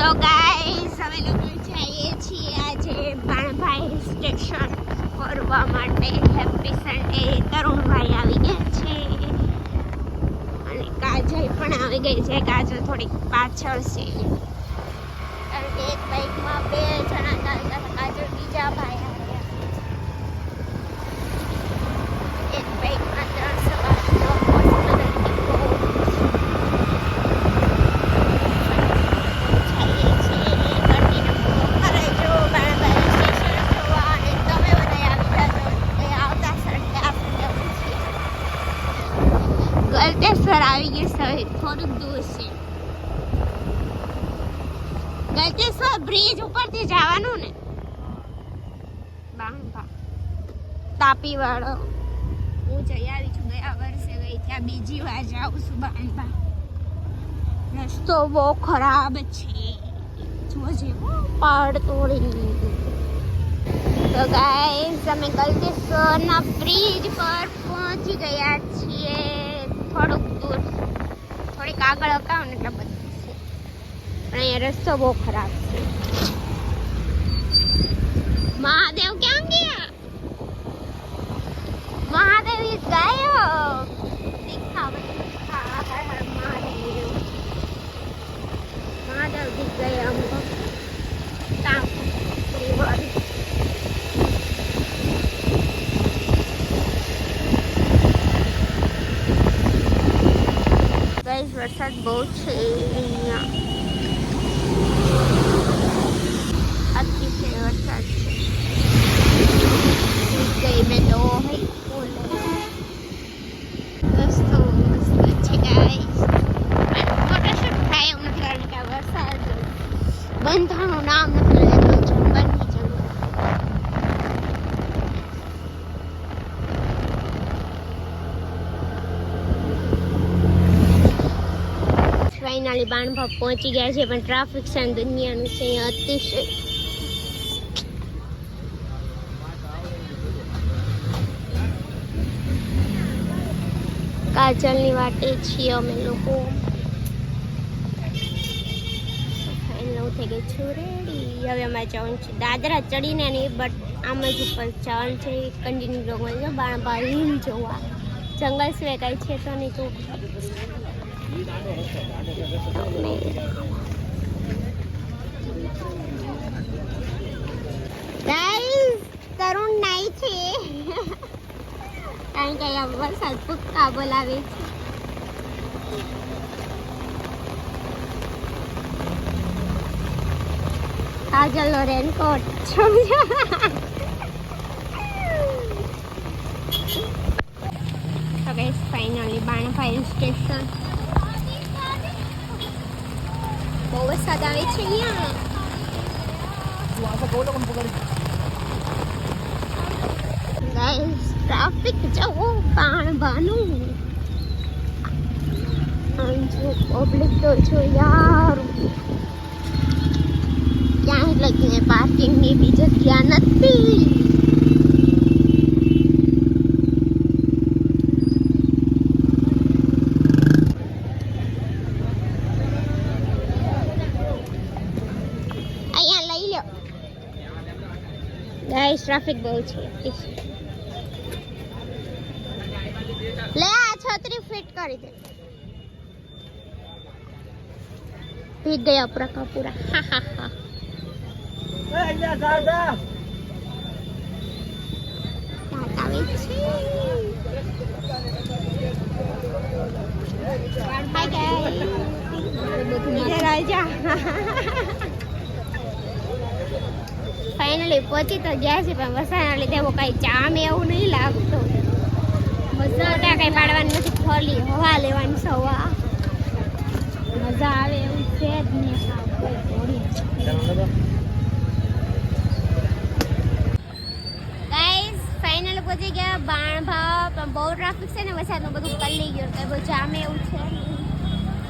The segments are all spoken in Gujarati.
તો ગાઈસ અમે લોકો જઈએ છીએ આજે બાણભાઈ સ્ટેશન ફરવા માટે. Happy Sunday. તરુણભાઈ આવી ગયા છે અને કાજલ પણ આવી ગઈ છે. કાજલ થોડીક પાછળ છે કારણ કે એક બાઇકમાં 2 જણા ચાલતા હતા. કાજલ બીજા ભાઈ આવ્યા. એક બાઇકમાં 3 સવાર ગલતેશ્વર આવી ગયું છે. થોડુંક દૂર છે. ગલતેશ્વર બ્રિજ ઉપરથી જવાનું ને. બાણભા તાપી વાળો હું જઈ આવી છું. ગયા વર્ષે ગઈ ત્યાં બીજી વાર જાઉં છું. બાણભા રસ્તો બહુ ખરાબ છે. જોજે પાડ તોડી. તો ગાઈસ અમે ગલતેશ્વરના બ્રિજ પર પહોંચી ગયા છીએ. થોડુંક દૂર, થોડીક આગળ અકાવ ને એટલે બધું છે પણ અહીંયા રસ્તો બહુ ખરાબ છે. મહાદેવ ક્યાં ગયા? મહાદેવ ઇસ ગાયબ. દિખાવ મહાદેવ. મહાદેવ दिख गए हमको. गाइस वरसाद बहुत છે અહીંયા. અતિશય વરસાદ છે. ગઈ મેં તો રસ્તો મસ્ત છે ગાઈસ. ફોટોશૂટ થાય એવું નથી કારણ કે વરસાદ બંધ થવાનું નામ નથી લેતો. જંગલની જંગલ. ફાઇનલી બાણભા પહોંચી ગયા છે પણ ટ્રાફિક છે દુનિયાનું છે અહીંયા અતિશય. કાજલની વાટે છીએ અમે લોકો. ફાઇનલ થઈ ગઈ છું રેડી. હવે અમારે જવાનું છે દાદરા ચડીને નહીં બટ આમ જ ઉપર જવાનું છે. કન્ટિન્યુ જોવાનું છે બાણભા હિલ જોવા. જંગલ સિવાય કાંઈ છે તો નહીં. તો ગાઈસ તરુણ નાઈ છે કારણ કે અહીંયા વરસાદ પુક્કા બોલાવે છે. કાજલનો રેનકોટ સમજો. તો ગાઈસ ફાઇનલી બાણભાઈ સ્ટેશન. બહુ વરસાદ આવે છે અહીંયા. ગાઈસ ટ્રાફિક જવો બાણભાનું. જો પબ્લિક તો જો યાર. ક્યાંય લગીને પાર્કિંગની બી જગ્યા નથી. ગાઈસ ટ્રાફિક બહુ છે. લે આ છત્રી ફિટ કરી દે. ભીગ ગયા પૂરા કા પૂરા. હા હા હા. આવે છે. Hi guys. ઇધર આ જા. ફાઇનલી પહોંચી તો ગયા છે પણ વરસાદના લીધે એવું કાંઈ જામ એવું નહીં લાગતું. મજા કાંઈ પાડવાની નથી. ખોલી હવા લેવાની છે. હવા મજા આવે એવું છે જ નહીં. ગાઈસ ફાઇનલી પહોંચી ગયા બાણભા પણ બહુ ટ્રાફિક છે ને. વરસાદનું બધું પલ્લી ગયું તો બહુ જામ એવું છે.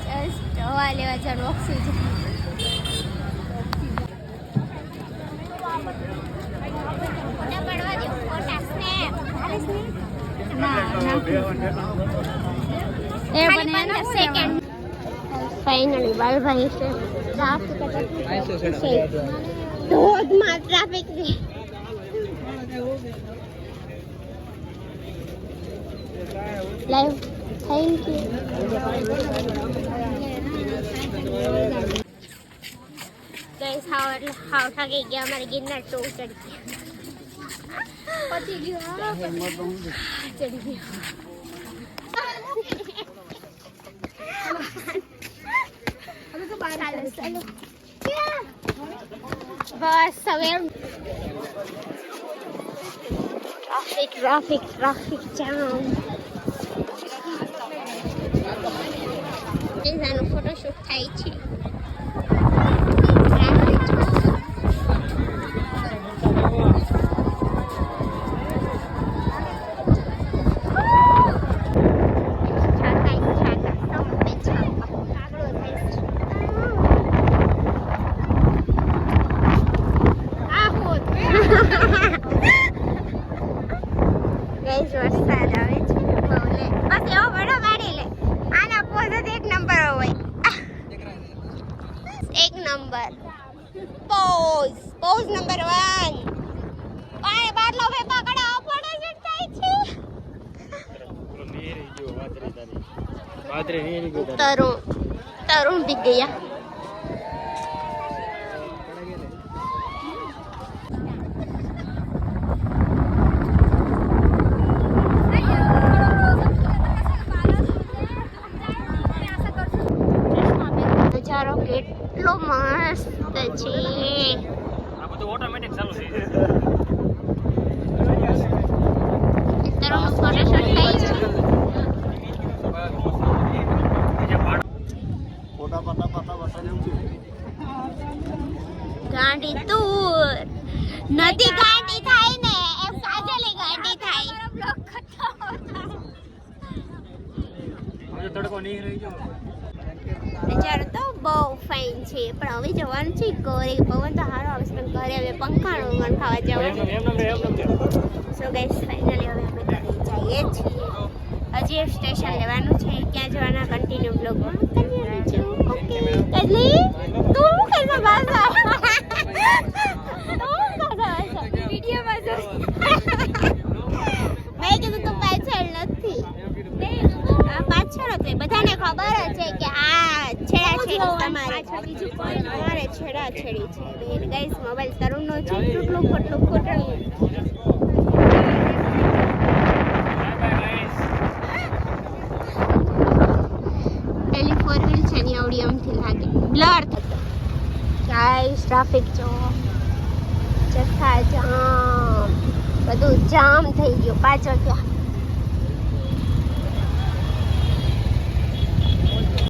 જસ્ટ હવા લેવા જવાનું ઓક્સિજન. ફાઇનલી બાલભાઈ છે ધોધમાં ટ્રાફિક છે લાઈવ થેન્ક યુ ગાઈસ હાવ થાકી ગયા અમારે ગિરનાર તો ચડી ગયા પતી ગયું ચડી ગયું બસ હવે ટ્રાફિક જામ એનો ફોટોશૂટ થાય છે વરસાદ આવે છે બસ એવો બડો ગાડી લે આના પોઝ જ એક નંબર હોય એક નંબર પોઝ નંબર 1 પાણી બાટલો ફે પકડા પડે છે થાય છે તરુણ બી ગયા કેટલો મસ્ત છે આ બધું ઓટોમેટિક ચાલુ થઈ જાય તરફ ફોટોશૂટ થાય છે ગાડી દૂર નદી ગાડી થાય ને એમ કાજલી ગાડી થાય બ્લોક ખતમ હવે તડકો નહીં રહી ગયો નજારો તો બહુ ફાઇન છે પણ હવે જવાનું છે ઘરે પવન તો સારો આવશે પણ ઘરે હવે પંખાનું મન ખાવા જવાનું સો ગાઈસ ફાઇનલી હવે આપણે ઘરે જઈએ છીએ હજી એક સ્ટેશન લેવાનું છે ક્યાં જવાના કન્ટિન્યુ બ્લોગમાં ઓકે કજલી તું કેસા ભાષા વિડીયોમાં જો મેં કીધું તું પાછળ નથી પાછળ હતી બધાને ખબર જ છે કે આ છેડાછેડી તમારે અમારે છેડાછેડી છે બેન ગાઈસ મોબાઈલ તરુણનો છે ટૂટલું ફોટલું ફોટલું પેલી 4 વ્હીલ છે ને આવડી આમથી લાગે બ્લર થતો ગાઈસ ટ્રાફિક જો જથ્થા જામ બધું જામ થઈ ગયું પાછળ ત્યાં